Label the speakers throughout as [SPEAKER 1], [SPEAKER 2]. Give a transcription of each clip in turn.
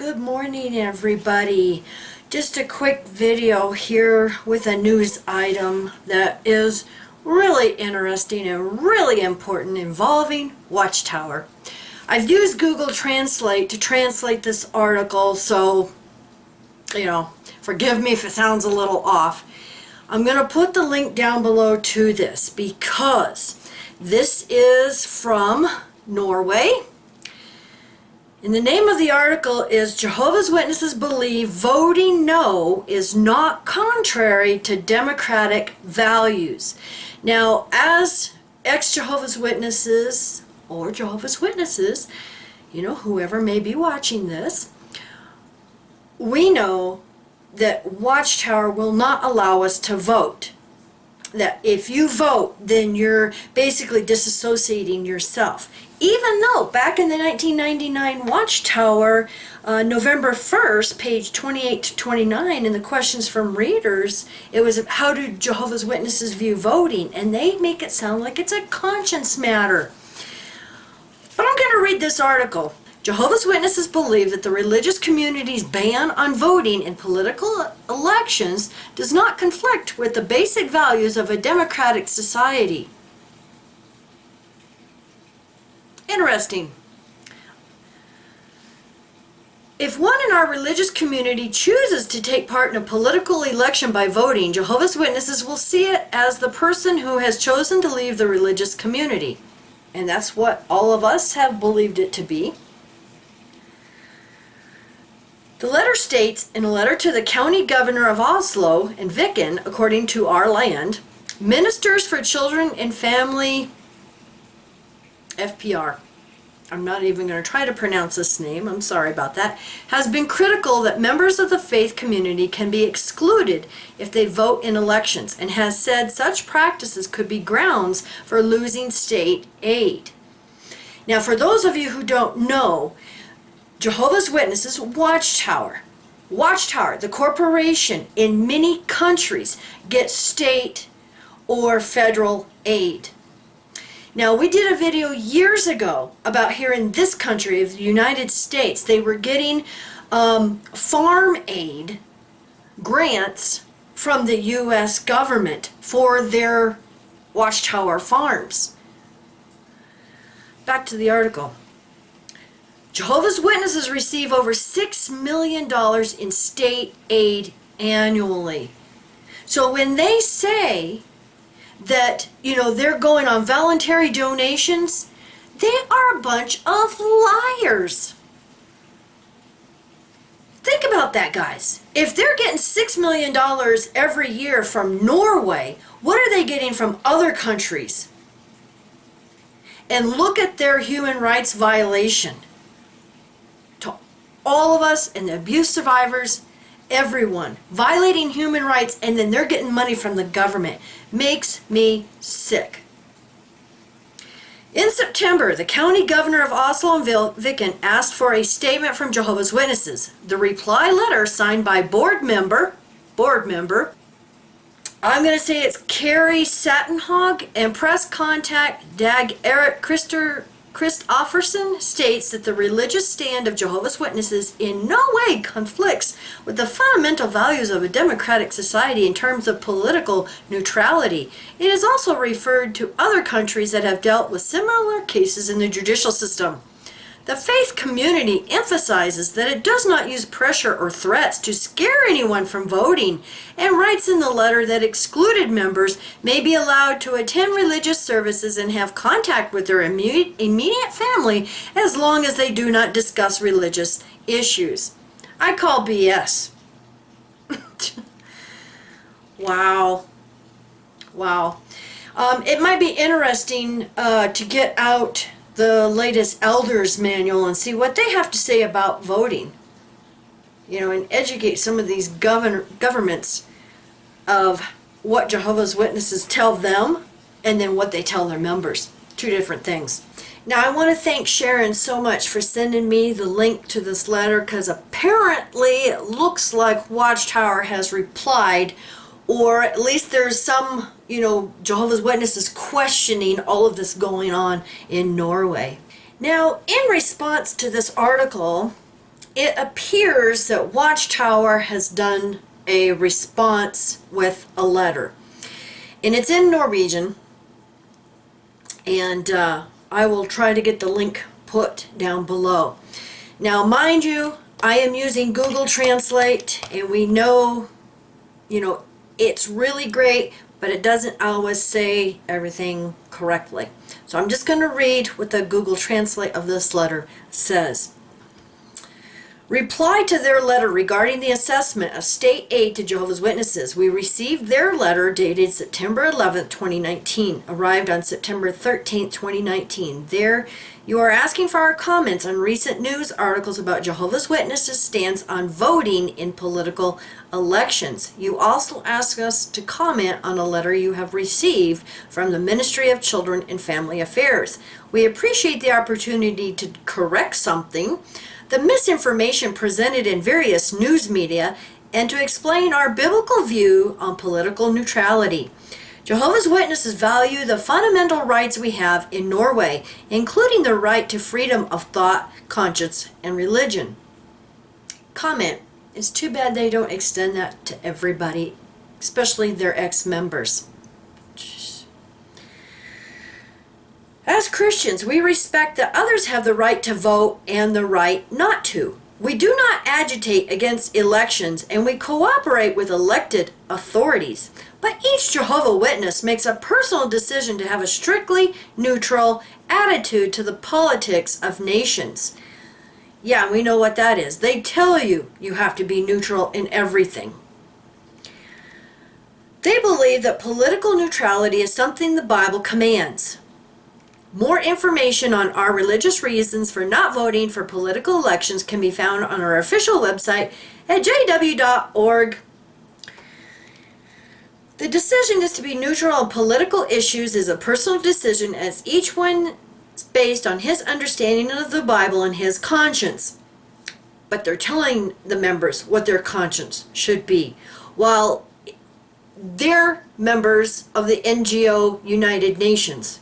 [SPEAKER 1] Good morning, everybody. Just a quick video here with a news item that is really interesting and really important involving Watchtower. I've used Google Translate to translate this article, so, forgive me if it sounds a little off. I'm going to put the link down below to this because this is from Norway. And the name of the article is Jehovah's Witnesses Believe Voting No is Not Contrary to Democratic Values. Now, as ex-Jehovah's Witnesses or Jehovah's Witnesses, whoever may be watching this, we know that Watchtower will not allow us to vote. That if you vote, then you're basically disassociating yourself. Even though back in the 1999 Watchtower, November 1st, page 28 to 29, in the questions from readers, it was how do Jehovah's Witnesses view voting? And they make it sound like it's a conscience matter. But I'm going to read this article. Jehovah's Witnesses believe that the religious community's ban on voting in political elections does not conflict with the basic values of a democratic society. Interesting. If one in our religious community chooses to take part in a political election by voting, Jehovah's Witnesses will see it as the person who has chosen to leave the religious community. And that's what all of us have believed it to be. The letter states, in a letter to the county governor of Oslo and Viken, according to Our Land, Ministers for Children and Family, FPR, I'm not even going to try to pronounce this name, I'm sorry about that, has been critical that members of the faith community can be excluded if they vote in elections, and has said such practices could be grounds for losing state aid. Now, for those of you who don't know, Jehovah's Witnesses Watchtower, the corporation in many countries, gets state or federal aid. Now, we did a video years ago about here in this country of the United States, they were getting farm aid grants from the U.S. government for their Watchtower farms. Back to the article. Jehovah's Witnesses receive over $6 million in state aid annually. So when they say that, they're going on voluntary donations, they are a bunch of liars. Think about that, guys. If they're getting $6 million every year from Norway, what are they getting from other countries? And look at their human rights violation. To all of us and the abuse survivors, everyone violating human rights, and then they're getting money from the government. Makes me sick. In September, the county governor of Oslo and Viken asked for a statement from Jehovah's Witnesses. The reply letter, signed by board member, I'm going to say it's Carrie Sattenhog, and press contact Dag Erik Christofferson, states that the religious stand of Jehovah's Witnesses in no way conflicts with the fundamental values of a democratic society in terms of political neutrality. It is also referred to other countries that have dealt with similar cases in the judicial system. The faith community emphasizes that it does not use pressure or threats to scare anyone from voting, and writes in the letter that excluded members may be allowed to attend religious services and have contact with their immediate family as long as they do not discuss religious issues. I call BS. Wow. It might be interesting to get out the latest elders manual and see what they have to say about voting, and educate some of these governments of what Jehovah's Witnesses tell them and then what they tell their members. Two different things. Now, I want to thank Sharon so much for sending me the link to this letter, because apparently it looks like Watchtower has replied, or at least there's some Jehovah's Witnesses questioning all of this going on in Norway. Now, in response to this article, it appears that Watchtower has done a response with a letter. And it's in Norwegian. And I will try to get the link put down below. Now, mind you, I am using Google Translate, and we know, it's really great, but it doesn't always say everything correctly. So I'm just going to read what the Google Translate of this letter says. Reply to their letter regarding the assessment of state aid to Jehovah's Witnesses. We received their letter dated September 11, 2019, arrived on September 13, 2019. There, you are asking for our comments on recent news articles about Jehovah's Witnesses' stance on voting in political elections. You also ask us to comment on a letter you have received from the Ministry of Children and Family Affairs. We appreciate the opportunity to correct something, the misinformation presented in various news media, and to explain our biblical view on political neutrality. Jehovah's Witnesses value the fundamental rights we have in Norway, including the right to freedom of thought, conscience, and religion. Comment: it's too bad they don't extend that to everybody, especially their ex-members. As Christians, we respect that others have the right to vote and the right not to. We do not agitate against elections, and we cooperate with elected authorities. But each Jehovah Witness makes a personal decision to have a strictly neutral attitude to the politics of nations. Yeah, we know what that is. They tell you you have to be neutral in everything. They believe that political neutrality is something the Bible commands. More information on our religious reasons for not voting for political elections can be found on our official website at jw.org. The decision is to be neutral on political issues is a personal decision, as each one is based on his understanding of the Bible and his conscience. But they're telling the members what their conscience should be, while they're members of the NGO United Nations.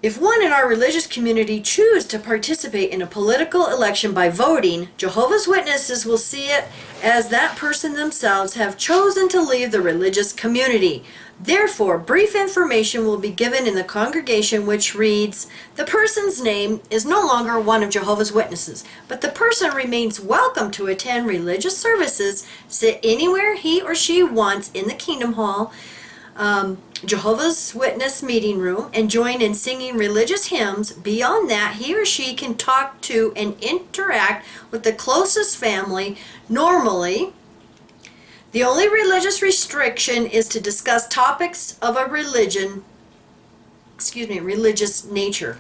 [SPEAKER 1] If one in our religious community choose to participate in a political election by voting, Jehovah's Witnesses will see it as that person themselves have chosen to leave the religious community. Therefore, brief information will be given in the congregation which reads, the person's name is no longer one of Jehovah's Witnesses, but the person remains welcome to attend religious services, sit anywhere he or she wants in the Kingdom Hall, Jehovah's Witness meeting room, and join in singing religious hymns. Beyond that, he or she can talk to and interact with the closest family. Normally, the only religious restriction is to discuss topics of a religious nature.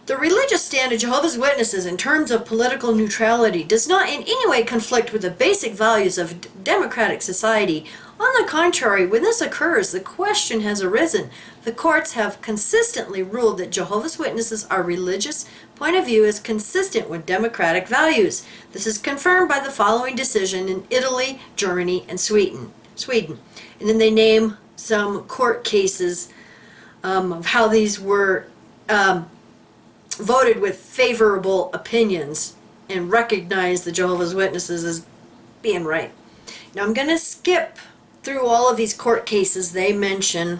[SPEAKER 1] The religious stand of Jehovah's Witnesses in terms of political neutrality does not in any way conflict with the basic values of democratic society. On the contrary, when this occurs, the question has arisen. The courts have consistently ruled that Jehovah's Witnesses' our religious point of view is consistent with democratic values. This is confirmed by the following decision in Italy, Germany, and Sweden. And then they name some court cases of how these were voted with favorable opinions and recognized the Jehovah's Witnesses as being right. Now I'm going to skip through all of these court cases they mention.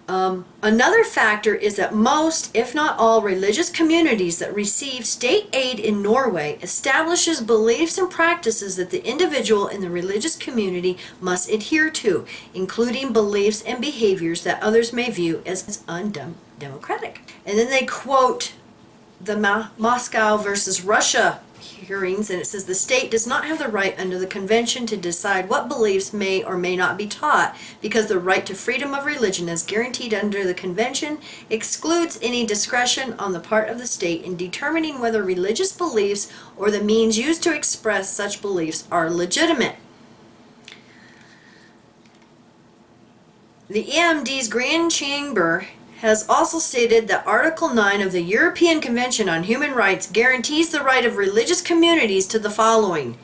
[SPEAKER 1] Another factor is that most, if not all, religious communities that receive state aid in Norway establishes beliefs and practices that the individual in the religious community must adhere to, including beliefs and behaviors that others may view as undemocratic. And then they quote the Moscow versus Russia hearings, and it says the state does not have the right under the convention to decide what beliefs may or may not be taught, because the right to freedom of religion as guaranteed under the convention excludes any discretion on the part of the state in determining whether religious beliefs or the means used to express such beliefs are legitimate. The EMD's Grand Chamber has also stated that Article 9 of the European Convention on Human Rights guarantees the right of religious communities to the following: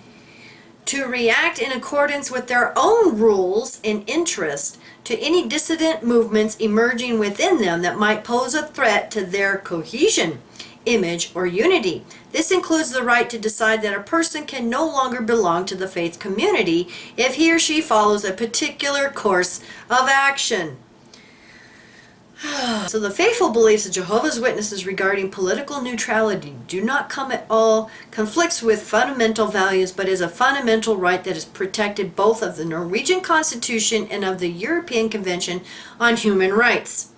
[SPEAKER 1] to react in accordance with their own rules and interest to any dissident movements emerging within them that might pose a threat to their cohesion, image, or unity. This includes the right to decide that a person can no longer belong to the faith community if he or she follows a particular course of action. So the faithful beliefs of Jehovah's Witnesses regarding political neutrality do not come at all conflicts with fundamental values, but is a fundamental right that is protected both of the Norwegian Constitution and of the European Convention on Human Rights.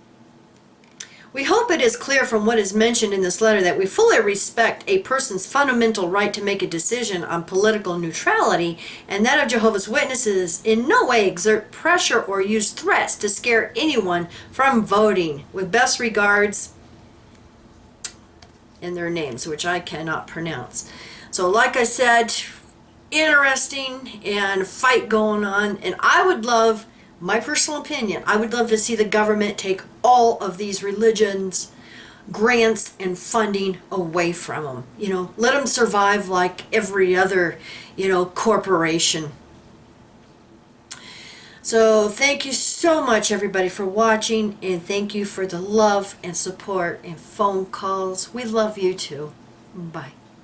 [SPEAKER 1] We hope it is clear from what is mentioned in this letter that we fully respect a person's fundamental right to make a decision on political neutrality, and that of Jehovah's Witnesses in no way exert pressure or use threats to scare anyone from voting. With best regards, in their names, which I cannot pronounce. So like I said, interesting and fight going on, and I would love, my personal opinion, I would love to see the government take all of these religions, grants, and funding away from them. You know, let them survive like every other, corporation. So thank you so much, everybody, for watching, and thank you for the love and support and phone calls. We love you too. Bye.